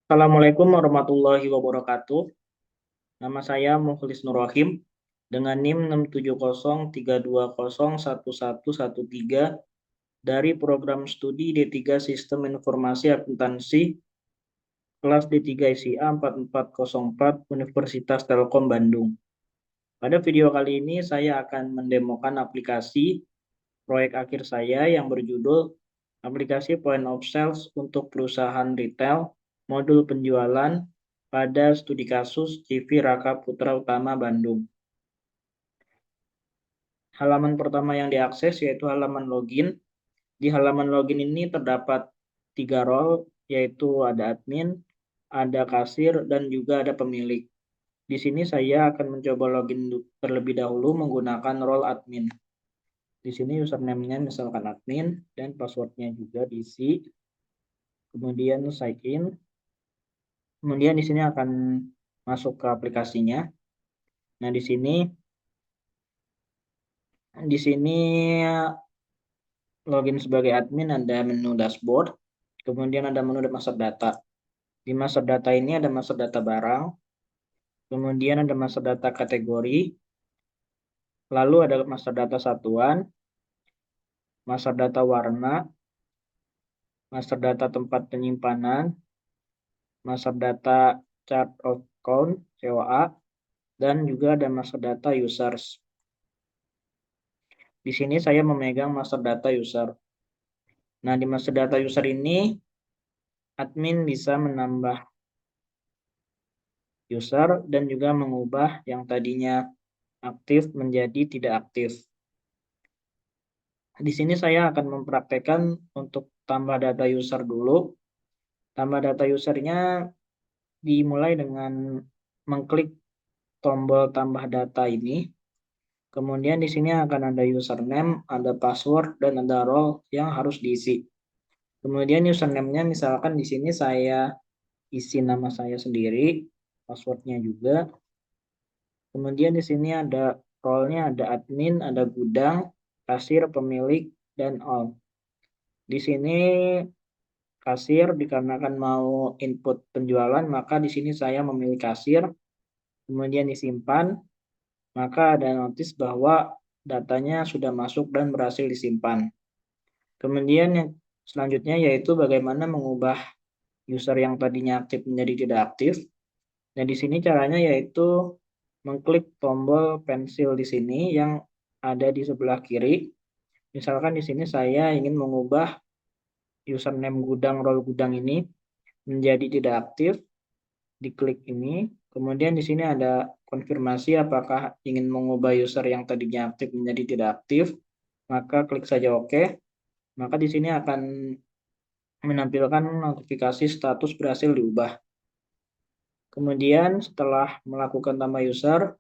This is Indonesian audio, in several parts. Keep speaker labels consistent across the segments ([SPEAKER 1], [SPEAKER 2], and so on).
[SPEAKER 1] Assalamualaikum warahmatullahi wabarakatuh. Nama saya Mukhlis Nur Rahim dengan NIM 67032011113 dari program studi D3 Sistem Informasi Akuntansi kelas D3 SIA 4404 Universitas Telkom Bandung. Pada video kali ini saya akan mendemokan aplikasi proyek akhir saya yang berjudul aplikasi Point of Sales untuk perusahaan retail modul penjualan pada studi kasus CV Raka Putra Utama Bandung. Halaman pertama yang diakses yaitu halaman login. Di halaman login ini terdapat 3 role, yaitu ada admin, ada kasir, dan juga ada pemilik. Di sini saya akan mencoba login terlebih dahulu menggunakan role admin. Di sini username-nya misalkan admin dan passwordnya juga diisi. Kemudian sign in. Kemudian di sini akan masuk ke aplikasinya. Nah, di sini login sebagai admin ada menu dashboard, kemudian ada menu master data. Di master data ini ada master data barang, kemudian ada master data kategori, lalu ada master data satuan, master data warna, master data tempat penyimpanan, master data chart of count (COA), dan juga ada master data users. Di sini saya memegang master data user. Nah, di master data user ini admin bisa menambah user dan juga mengubah yang tadinya aktif menjadi tidak aktif. Di sini saya akan mempraktekkan untuk tambah data user dulu. Tambah data usernya dimulai dengan mengklik tombol tambah data ini. Kemudian di sini akan ada username, ada password, dan ada role yang harus diisi. Kemudian username-nya misalkan di sini saya isi nama saya sendiri, passwordnya juga. Kemudian di sini ada role-nya, ada admin, ada gudang, kasir, pemilik, dan all. Di sini kasir dikarenakan mau input penjualan, maka di sini saya memilih kasir, kemudian disimpan, maka ada notis bahwa datanya sudah masuk dan berhasil disimpan. Kemudian yang selanjutnya yaitu bagaimana mengubah user yang tadinya aktif menjadi tidak aktif. Dan di sini caranya yaitu mengklik tombol pensil di sini yang ada di sebelah kiri. Misalkan di sini saya ingin mengubah username gudang role gudang ini menjadi tidak aktif, diklik ini. Kemudian di sini ada konfirmasi apakah ingin mengubah user yang tadinya aktif menjadi tidak aktif, maka klik saja OK. Maka di sini akan menampilkan notifikasi status berhasil diubah. Kemudian setelah melakukan tambah user,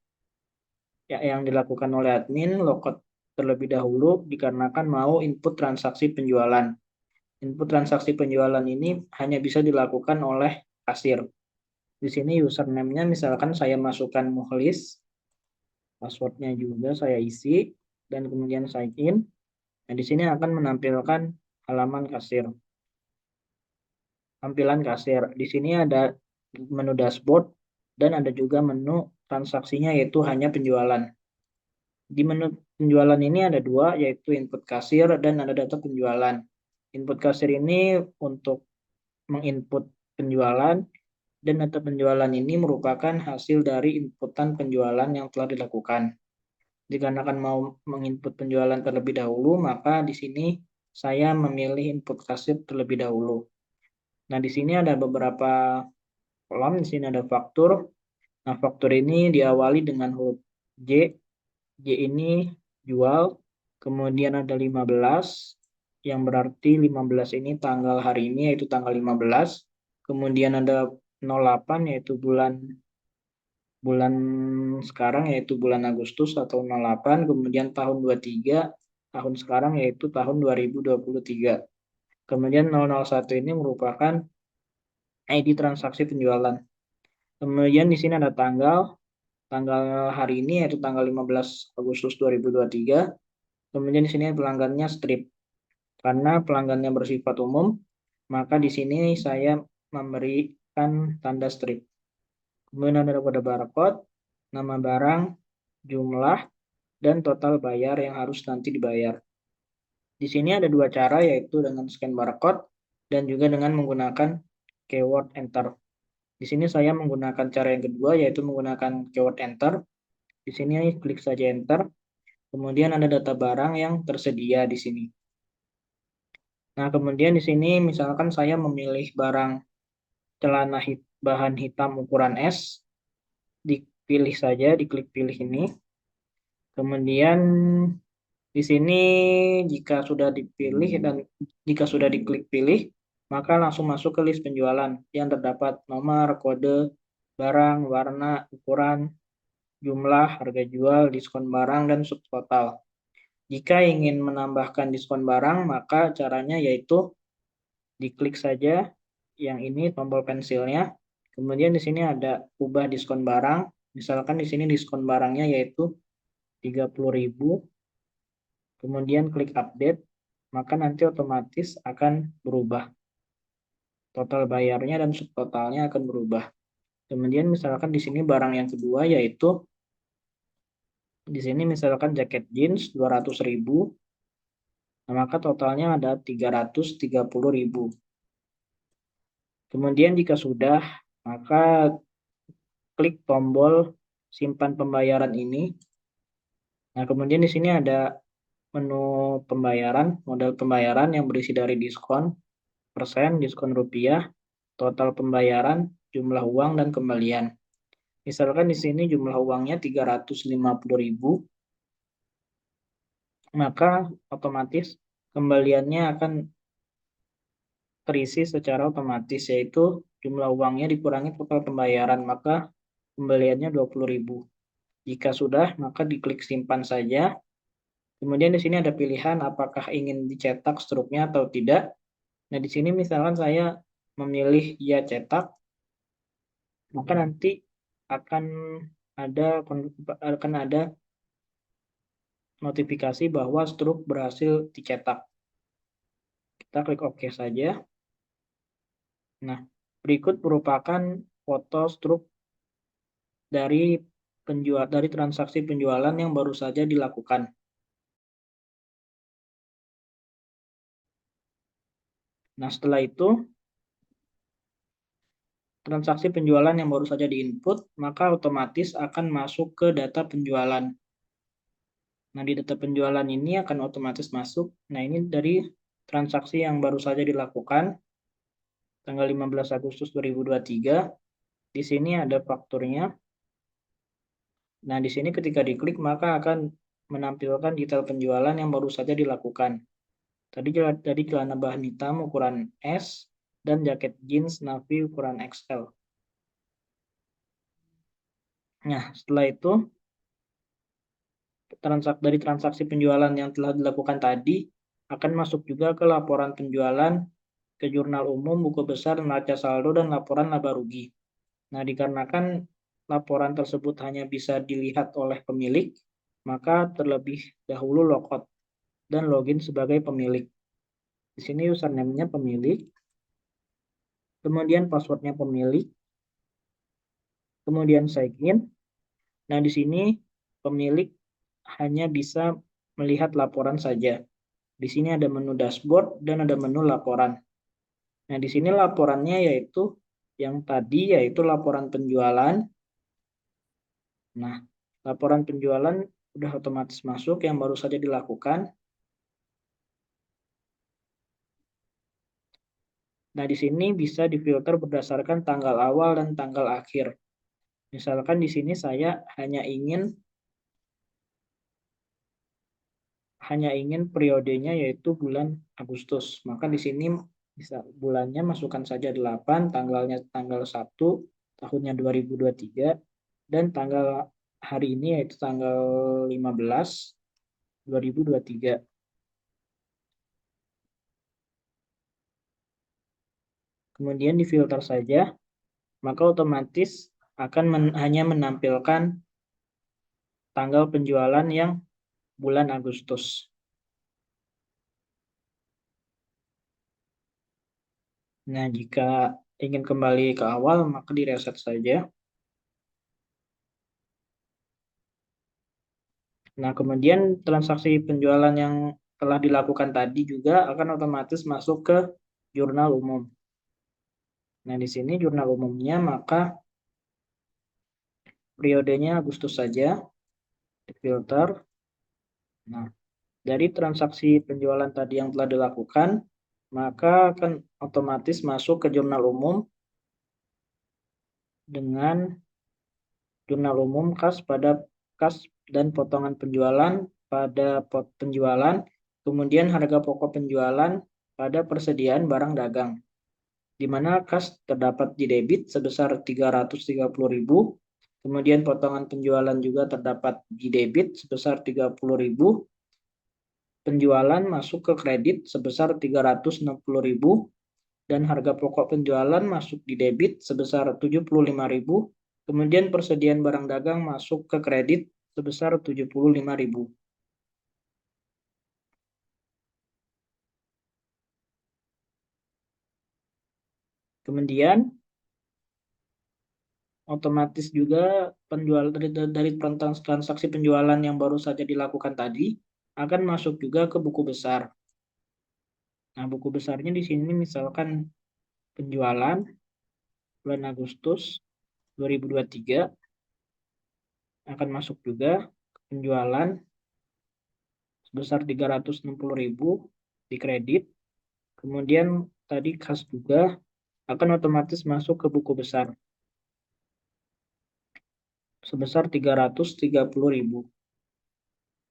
[SPEAKER 1] yang dilakukan oleh admin, logout terlebih dahulu dikarenakan mau input transaksi penjualan. Input transaksi penjualan ini hanya bisa dilakukan oleh kasir. Di sini username-nya misalkan saya masukkan Mukhlis, passwordnya juga saya isi, dan kemudian sign in. Nah, di sini akan menampilkan halaman kasir. Tampilan kasir. Di sini ada menu dashboard dan ada juga menu transaksinya yaitu hanya penjualan. Di menu penjualan ini ada dua, yaitu input kasir dan ada data penjualan. Input kasir ini untuk menginput penjualan dan data penjualan ini merupakan hasil dari inputan penjualan yang telah dilakukan. Dikarenakan mau menginput penjualan terlebih dahulu, maka di sini saya memilih input kasir terlebih dahulu. Nah, di sini ada beberapa kolom, di sini ada faktur. Nah, faktur ini diawali dengan huruf J. J ini jual, kemudian ada 15, yang berarti 15 ini tanggal hari ini, yaitu tanggal 15. Kemudian ada 08, yaitu bulan sekarang, yaitu bulan Agustus atau 08. Kemudian tahun 23, tahun sekarang, yaitu tahun 2023. Kemudian 001 ini merupakan ID transaksi penjualan. Kemudian di sini ada tanggal hari ini yaitu tanggal 15 Agustus 2023. Kemudian di sini pelanggannya strip. Karena pelanggannya bersifat umum, maka di sini saya memberi tambahkan tanda strip. Kemudian ada kode barcode, nama barang, jumlah, dan total bayar yang harus nanti dibayar. Di sini ada dua cara, yaitu dengan scan barcode dan juga dengan menggunakan keyword enter. Di sini saya menggunakan cara yang kedua, yaitu menggunakan keyword enter. Di sini klik saja enter. Kemudian ada data barang yang tersedia di sini. Nah, kemudian di sini misalkan saya memilih barang celana bahan hitam ukuran S, dipilih saja, diklik pilih ini. Kemudian di sini jika sudah dipilih dan jika sudah diklik pilih, maka langsung masuk ke list penjualan yang terdapat nomor, kode, barang, warna, ukuran, jumlah, harga jual, diskon barang, dan subtotal. Jika ingin menambahkan diskon barang, maka caranya yaitu diklik saja yang ini tombol pensilnya. Kemudian di sini ada ubah diskon barang. Misalkan di sini diskon barangnya yaitu 30.000. Kemudian klik update, maka nanti otomatis akan berubah. Total bayarnya dan subtotalnya akan berubah. Kemudian misalkan di sini barang yang kedua yaitu di sini misalkan jaket jeans 200.000, maka totalnya ada 330.000. Kemudian jika sudah, maka klik tombol simpan pembayaran ini. Nah, kemudian di sini ada menu pembayaran, modal pembayaran yang berisi dari diskon, persen, diskon rupiah, total pembayaran, jumlah uang, dan kembalian. Misalkan di sini jumlah uangnya 350.000, maka otomatis kembaliannya akan terisi secara otomatis, yaitu jumlah uangnya dikurangi total pembayaran, maka kembaliannya 20.000. Jika sudah, maka diklik simpan saja. Kemudian di sini ada pilihan apakah ingin dicetak struknya atau tidak. Nah, di sini misalkan saya memilih ya cetak, maka nanti akan ada notifikasi bahwa struk berhasil dicetak. Kita klik OK saja. Nah, berikut merupakan foto struk dari transaksi penjualan yang baru saja dilakukan. Nah, setelah itu transaksi penjualan yang baru saja diinput, maka otomatis akan masuk ke data penjualan. Nah, di data penjualan ini akan otomatis masuk. Nah, ini dari transaksi yang baru saja dilakukan, tanggal 15 Agustus 2023. Di sini ada fakturnya. Nah, di sini ketika diklik, maka akan menampilkan detail penjualan yang baru saja dilakukan. Tadi celana bahan hitam ukuran S, dan jaket jeans navy ukuran XL. Nah, setelah itu, dari transaksi penjualan yang telah dilakukan tadi akan masuk juga ke laporan penjualan, ke jurnal umum, buku besar, neraca saldo, dan laporan laba rugi. Nah, dikarenakan laporan tersebut hanya bisa dilihat oleh pemilik, maka terlebih dahulu logout dan login sebagai pemilik. Di sini username-nya pemilik, kemudian password-nya pemilik, kemudian sign in. Nah, di sini pemilik hanya bisa melihat laporan saja. Di sini ada menu dashboard dan ada menu laporan. Nah, di sini laporannya yaitu yang tadi yaitu laporan penjualan. Nah, laporan penjualan sudah otomatis masuk yang baru saja dilakukan. Nah, di sini bisa difilter berdasarkan tanggal awal dan tanggal akhir. Misalkan di sini saya hanya ingin periodenya yaitu bulan Agustus. Maka di sini bisa bulannya masukkan saja 8, tanggalnya tanggal 1, tahunnya 2023, dan tanggal hari ini yaitu tanggal 15, 2023. Kemudian difilter saja, maka otomatis akan hanya menampilkan tanggal penjualan yang bulan Agustus. Nah, jika ingin kembali ke awal, maka direset saja. Nah, kemudian transaksi penjualan yang telah dilakukan tadi juga akan otomatis masuk ke jurnal umum. Nah, di sini jurnal umumnya, maka periodenya Agustus saja, filter. Nah, dari transaksi penjualan tadi yang telah dilakukan, maka akan otomatis masuk ke jurnal umum dengan jurnal umum kas dan potongan penjualan pada pot penjualan, kemudian harga pokok penjualan pada persediaan barang dagang, di mana kas terdapat di debit sebesar 330.000, kemudian potongan penjualan juga terdapat di debit sebesar 30.000, penjualan masuk ke kredit sebesar 360.000, dan harga pokok penjualan masuk di debit sebesar 75.000, kemudian persediaan barang dagang masuk ke kredit sebesar 75.000. Kemudian otomatis juga penjual dari transaksi penjualan yang baru saja dilakukan tadi akan masuk juga ke buku besar. Nah, buku besarnya di sini misalkan penjualan bulan Agustus 2023 akan masuk juga ke penjualan sebesar 360.000 di kredit. Kemudian tadi kas juga akan otomatis masuk ke buku besar sebesar 330.000.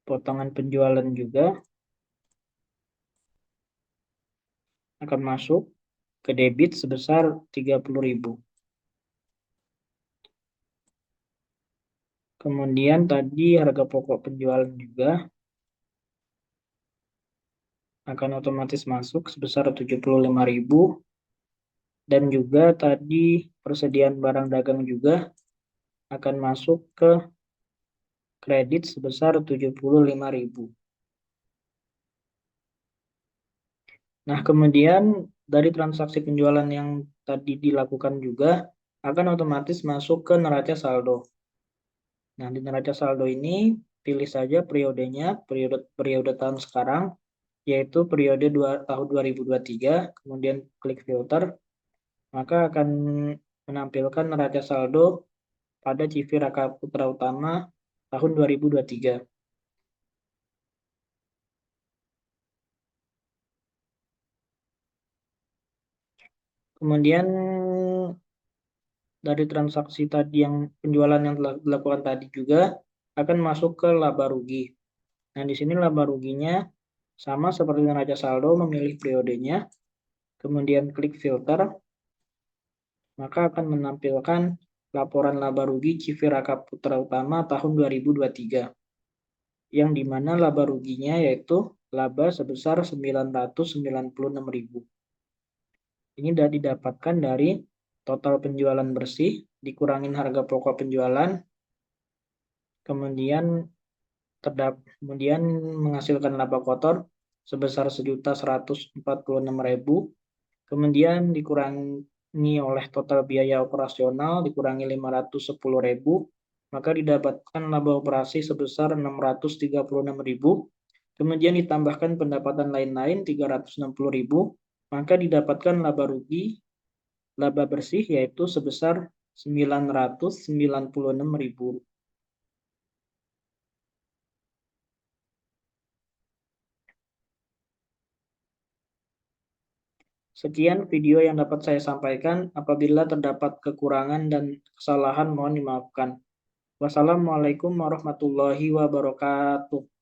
[SPEAKER 1] Potongan penjualan juga akan masuk ke debit sebesar 30.000. Kemudian tadi harga pokok penjualan juga akan otomatis masuk sebesar 75.000, dan juga tadi persediaan barang dagang juga akan masuk ke kredit sebesar 75.000. Nah, kemudian dari transaksi penjualan yang tadi dilakukan juga akan otomatis masuk ke neraca saldo. Nah, di neraca saldo ini pilih saja periodenya, periode tahun sekarang, yaitu periode tahun 2023, kemudian klik filter, maka akan menampilkan neraca saldo pada CV Raka Putra Utama tahun 2023. Kemudian dari transaksi tadi yang penjualan yang telah dilakukan tadi juga akan masuk ke laba rugi. Nah, di sini laba ruginya sama seperti neraca saldo, memilih periodenya, kemudian klik filter, maka akan menampilkan laporan laba rugi CV Raka Putra Utama tahun 2023, yang dimana laba ruginya yaitu laba sebesar 996.000. Ini sudah didapatkan dari total penjualan bersih, dikurangin harga pokok penjualan, kemudian kemudian menghasilkan laba kotor sebesar 1.146.000, kemudian dikurangi oleh total biaya operasional dikurangi 510.000, maka didapatkan laba operasi sebesar 636.000, kemudian ditambahkan pendapatan lain-lain 360.000, maka didapatkan laba bersih yaitu sebesar 996.000. Sekian video yang dapat saya sampaikan. Apabila terdapat kekurangan dan kesalahan, mohon dimaafkan. Wassalamualaikum warahmatullahi wabarakatuh.